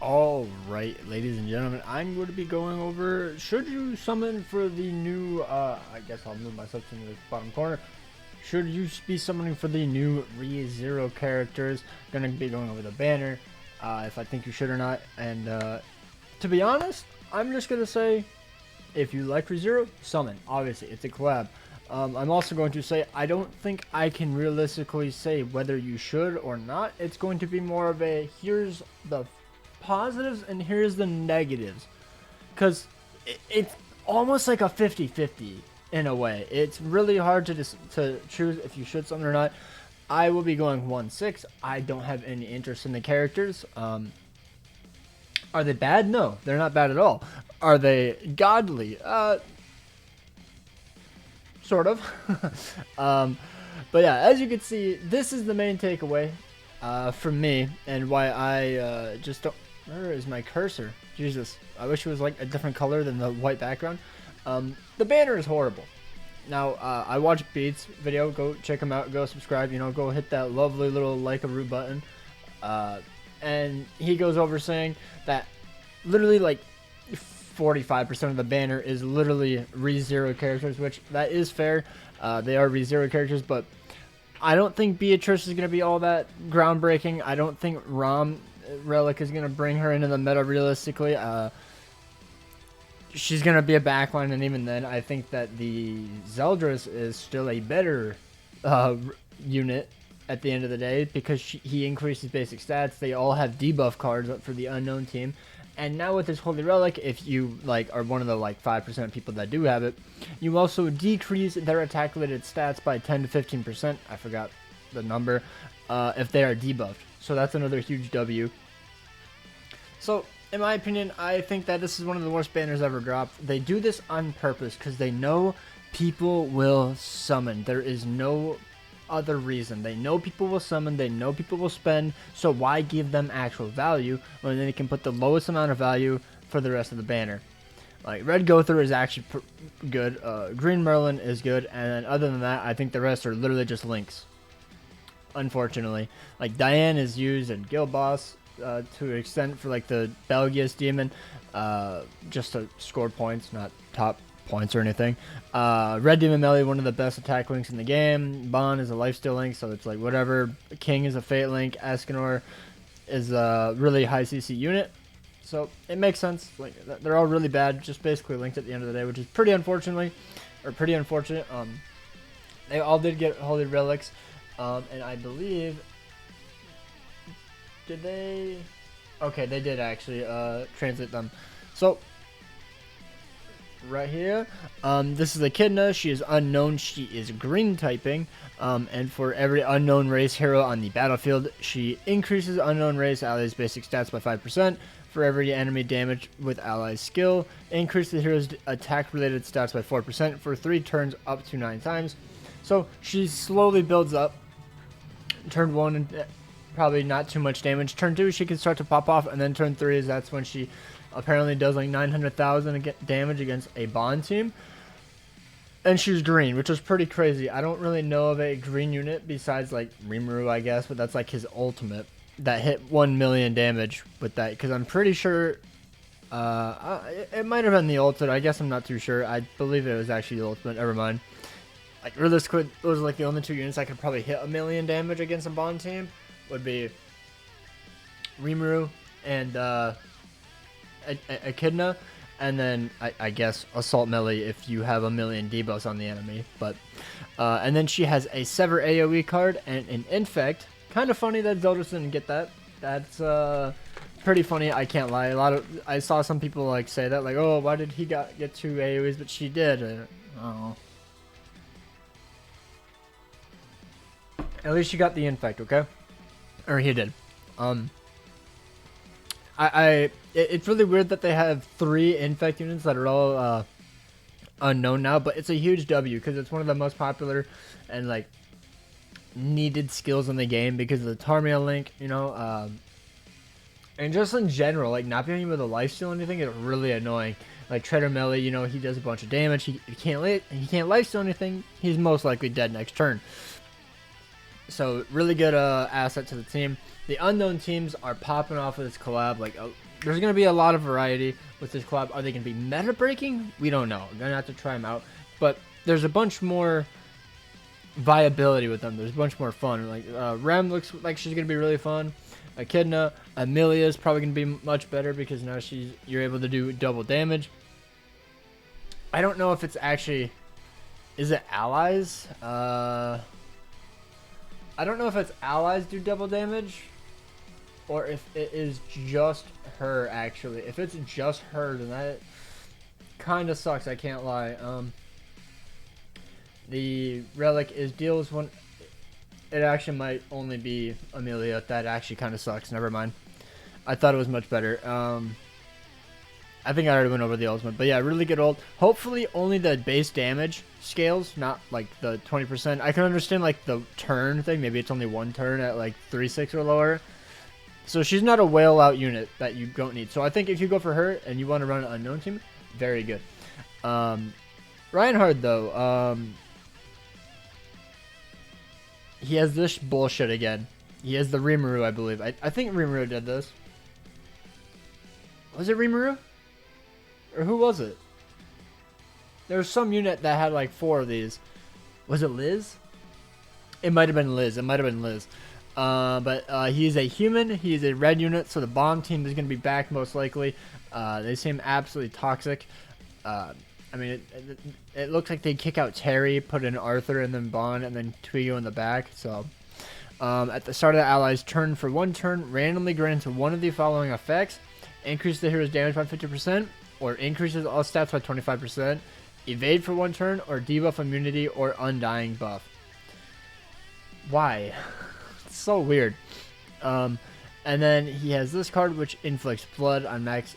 Alright, ladies and gentlemen, I'm going to be going over, should you summon for the new, I guess I'll move myself to the bottom corner. Should you be summoning for the new ReZero characters? Going to be going over the banner, if I think you should or not. And to be honest, I'm just going to say, if you like ReZero, summon. Obviously, it's a collab. I'm also going to say, I don't think I can realistically say whether you should or not. It's going to be more of a, here's the positives and here's the negatives, because it's almost like a 50-50 in a way. It's really hard to choose if you should summon or not. I will be going 1-6. I don't have any interest in the characters. Are they bad? No, they're not bad at all. Are they godly? Sort of. But yeah, as you can see, this is the main takeaway from me, and why I just don't. Where is my cursor? Jesus, I wish it was like a different color than the white background. The banner is horrible. Now, I watched Beats video. Go check him out. Go subscribe. You know, go hit that lovely little like a root button. And he goes over saying that literally like 45% of the banner is literally ReZero characters, which that is fair. They are ReZero characters, but I don't think Beatrice is going to be all that groundbreaking. I don't think Relic is going to bring her into the meta realistically. She's going to be a backline, and even then, I think that the Zeldris is still a better unit at the end of the day, because he increases basic stats. They all have debuff cards for the unknown team. And now with this Holy Relic, if you like are one of the like 5% of people that do have it, you also decrease their attack related stats by 10 to 15%. I forgot the number. If they are debuffed. So that's another huge W. So in my opinion, I think that this is one of the worst banners ever dropped. They do this on purpose because they know people will summon. There is no other reason. They know people will summon, they know people will spend, so why give them actual value when they can put the lowest amount of value for the rest of the banner? Like, Red Gother is actually good, Green Merlin is good, and then other than that, I think the rest are literally just links, unfortunately. Like, Diane is used in Guild Boss to an extent for like the Belgius Demon, just to score points, not top points or anything. Red Demon Melee, one of the best attack links in the game. Bon is a lifesteal link, so it's like whatever. King is a fate link. Escanor is a really high CC unit, so it makes sense. Like, they're all really bad, just basically linked at the end of the day, which is pretty unfortunate. They all did get Holy Relics, and I believe, did they? Okay, they did actually translate them. So right here, this is Echidna. She is unknown. She is green typing, and for every unknown race hero on the battlefield, she increases unknown race allies' basic stats by 5%. For every enemy damage with allies skill, increase the hero's attack related stats by 4% for 3 turns up to 9 times. So she slowly builds up. Turn 1, probably not too much damage. Turn 2, she can start to pop off, and then turn 3 is that's when she apparently does like 900,000 damage against a Bond team. And she's green, which is pretty crazy. I don't really know of a green unit besides like Rimuru, I guess, but that's like his ultimate that hit 1 million damage with that, because I'm pretty sure it might have been the ultimate. I guess I'm not too sure. I believe it was actually the ultimate. Never mind. Like, realistically, those are like the only 2 units I could probably hit 1 million damage against a Bond team. Would be Rimuru and Echidna, and then I guess Assault Melee if you have 1 million debuffs on the enemy. But and then she has a Sever AoE card and an Infect. Kind of funny that Zeldris didn't get that. That's pretty funny. I can't lie. I saw some people like say that, like, oh, why did he get 2 AoEs, but she did. Oh. At least she got the Infect, okay? Or he did. It's really weird that they have 3 Infect units that are all unknown now, but it's a huge W because it's one of the most popular and like needed skills in the game because of the Tarmia link, you know, and just in general, like not being able to lifesteal anything is really annoying. Like Treader Melee, you know, he does a bunch of damage. He can't lifesteal anything. He's most likely dead next turn. So really good asset to the team. The unknown teams are popping off with this collab. Like there's gonna be a lot of variety with this collab. Are they gonna be meta breaking? We don't know. We're gonna have to try them out. But there's a bunch more viability with them. There's a bunch more fun. Like Rem looks like she's gonna be really fun. Echidna, Amelia is probably gonna be much better because now you're able to do double damage. I don't know if it's actually, is it allies? I don't know if it's allies do double damage or if it is just her actually. If it's just her, then that kind of sucks, I can't lie. The relic is deals one. It actually might only be Amelia. That actually kind of sucks. Never mind. I thought it was much better. I think I already went over the ultimate. But yeah, really good ult. Hopefully only the base damage scales, not like the 20%. I can understand like the turn thing. Maybe it's only one turn at like 3-6 or lower. So she's not a whale out unit that you don't need. So I think if you go for her and you want to run an unknown team, very good. Reinhardt though, he has this bullshit again. He has the Rimuru, I believe. I think Rimuru did this. Was it Rimuru? Or who was it? There was some unit that had like 4 of these. Was it Liz? It might have been Liz. It might have been Liz. But he's a human. He's a red unit, so the bomb team is going to be back most likely. They seem absolutely toxic. I mean, it looks like they kick out Terry, put in Arthur, and then Bond, and then Twigo in the back. So, at the start of the allies' turn for 1 turn, randomly grants one of the following effects: increase the hero's damage by 50%, or increases all stats by 25%, evade for 1 turn, or debuff immunity or undying buff. Why? It's so weird. And then he has this card, which inflicts flood on max,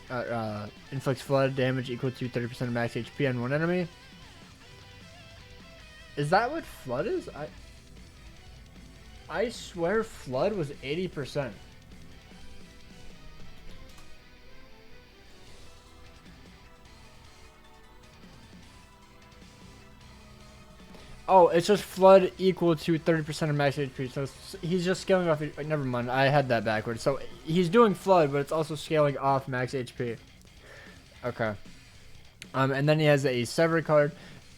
inflicts flood damage equal to 30% of max HP on one enemy. Is that what flood is? I swear flood was 80%. Oh, it's just flood equal to 30% of max HP. So he's just scaling off. Never mind, I had that backwards. So he's doing flood, but it's also scaling off max HP. Okay. And then he has a sever card,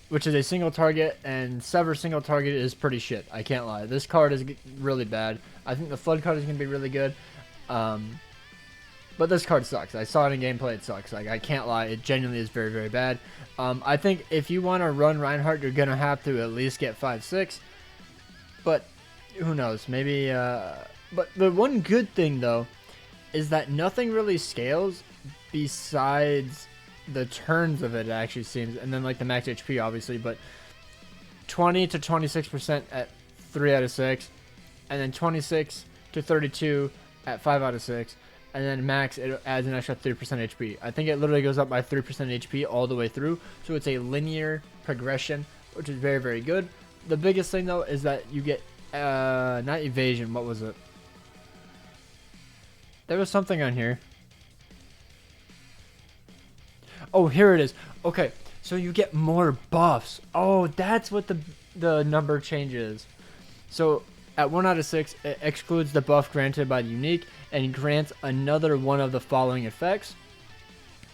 which is a single target, and sever single target is pretty shit. I can't lie. This card is really bad. I think the flood card is gonna be really good. But this card sucks. I saw it in gameplay. It sucks. Like, I can't lie. It genuinely is very, very bad. I think if you want to run Reinhardt, you're going to have to at least get 5-6. But who knows? Maybe... but the one good thing, though, is that nothing really scales besides the turns of it actually seems. And then, like, the max HP, obviously. But 20 to 26% at 3 out of 6. And then 26 to 32 at 5 out of 6. And then max, it adds an extra 3% HP. I think it literally goes up by 3% HP all the way through. So it's a linear progression, which is very, very good. The biggest thing, though, is that you get, not evasion, what was it? There was something on here. Oh, here it is. Okay, so you get more buffs. Oh, that's what the number changes. So at 1 out of 6, it excludes the buff granted by the unique and grants another one of the following effects: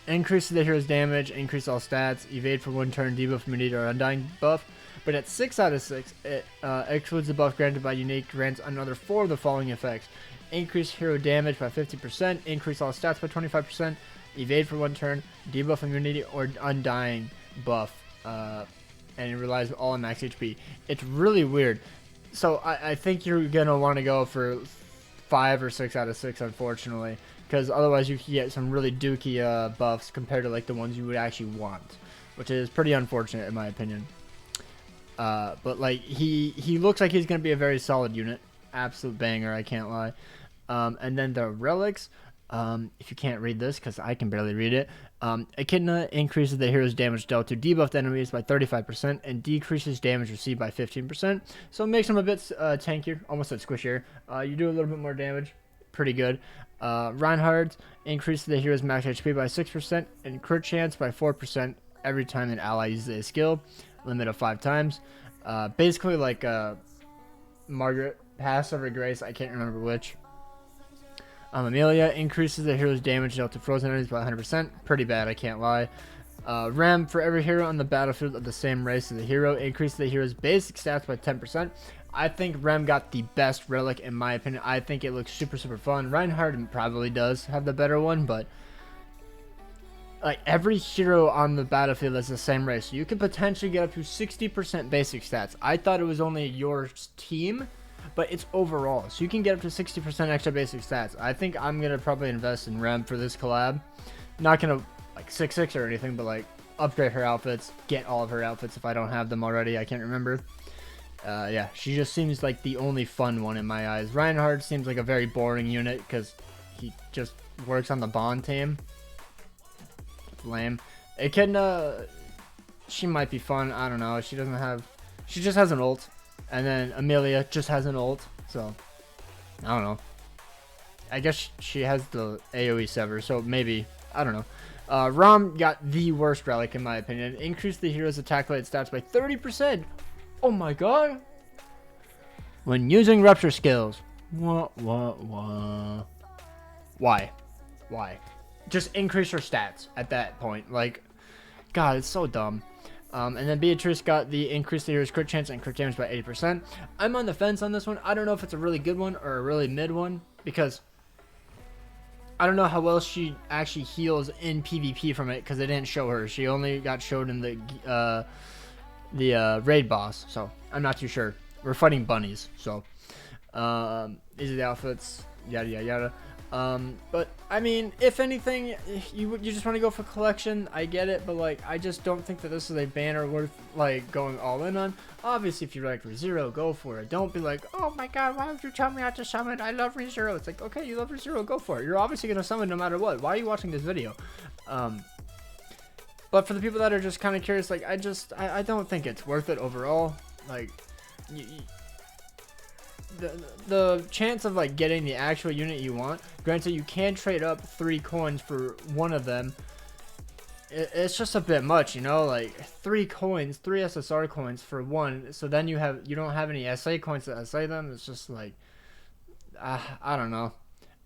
increase the hero's damage, increase all stats, evade for 1 turn, debuff immunity or undying buff. But at 6 out of 6, it excludes the buff granted by unique, grants another 4 of the following effects: increase hero damage by 50%, increase all stats by 25%, evade for 1 turn, debuff immunity or undying buff, and it relies all on max HP. It's really weird. So I think you're going to want to go for 5 or 6 out of 6, unfortunately, because otherwise you can get some really dookie buffs compared to like the ones you would actually want, which is pretty unfortunate in my opinion. But like he looks like he's going to be a very solid unit. Absolute banger, I can't lie. And then the relics, if you can't read this because I can barely read it, Echidna increases the hero's damage dealt to debuffed enemies by 35% and decreases damage received by 15%. So it makes them a bit tankier, almost said squishier. You do a little bit more damage, pretty good. Reinhardt increases the hero's max HP by 6% and crit chance by 4% every time an ally uses a skill, limit of 5 times. Basically like Margaret Pass over Grace, I can't remember which. Amelia increases the hero's damage dealt to frozen enemies by 100%. Pretty bad, I can't lie. Rem, for every hero on the battlefield of the same race as the hero, increases the hero's basic stats by 10%. I think Rem got the best relic in my opinion. I think it looks super, super fun. Reinhardt probably does have the better one, but like every hero on the battlefield is the same race. So you can potentially get up to 60% basic stats. I thought it was only your team, but it's overall. So you can get up to 60% extra basic stats. I think I'm going to probably invest in Rem for this collab. Not going to like 6-6 or anything, but like upgrade her outfits, get all of her outfits if I don't have them already. I can't remember. Yeah, she just seems like the only fun one in my eyes. Reinhardt seems like a very boring unit because he just works on the Bond team. Lame. Echidna, she might be fun. I don't know. She just has an ult. And then Amelia just has an ult. So, I don't know. I guess she has the AoE sever, so maybe. I don't know. Rom got the worst relic in my opinion. Increased the hero's attack related stats by 30%. Oh my god. When using rupture skills. Why? Just increase her stats at that point. Like, god, it's so dumb. And then Beatrice got the increased the hero's crit chance and crit damage by 80%. I'm on the fence on this one. I don't know if it's a really good one or a really mid one, because I don't know how well she actually heals in PvP from it, because they didn't show her. She only got showed in the raid boss, so I'm not too sure. We're fighting bunnies, so these are the outfits, yada yada yada. But I mean, if anything, you just want to go for collection, I get it, but like I just don't think that this is a banner worth like going all in on. Obviously, if you like ReZero, go for it. Don't be like, oh my god, why would you tell me not to summon? I love ReZero. It's like, okay, you love ReZero, go for it. You're obviously gonna summon no matter what. Why are you watching this video? But for the people that are just kind of curious, like I don't think it's worth it overall. Like, the chance of like getting the actual unit you want, granted you can trade up 3 coins for one of them, it's just a bit much, you know, like 3 coins, 3 SSR coins for one, so then you don't have any SA coins to SA them. It's just like I don't know.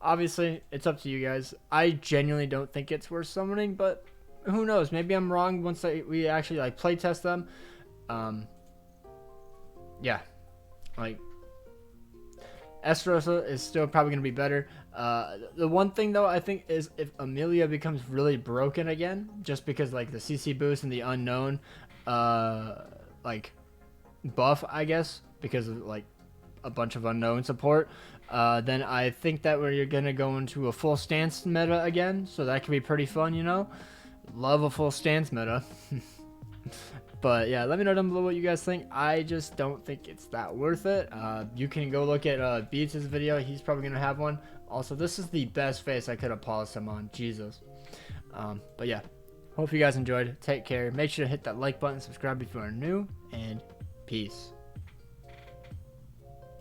Obviously it's up to you guys. I genuinely don't think it's worth summoning, but who knows, maybe I'm wrong once we actually like play test them. Yeah, like Esterosa is still probably going to be better. The one thing though I think is if Amelia becomes really broken again, just because like the CC boost and the unknown like buff, I guess, because of like a bunch of unknown support, then I think that you're going to go into a full stance meta again, so that could be pretty fun, you know. Love a full stance meta. But yeah, let me know down below what you guys think. I just don't think it's that worth it. You can go look at Beats' video. He's probably going to have one. Also, this is the best face I could have paused him on. Jesus. But yeah, hope you guys enjoyed. Take care. Make sure to hit that like button, subscribe if you are new, and peace.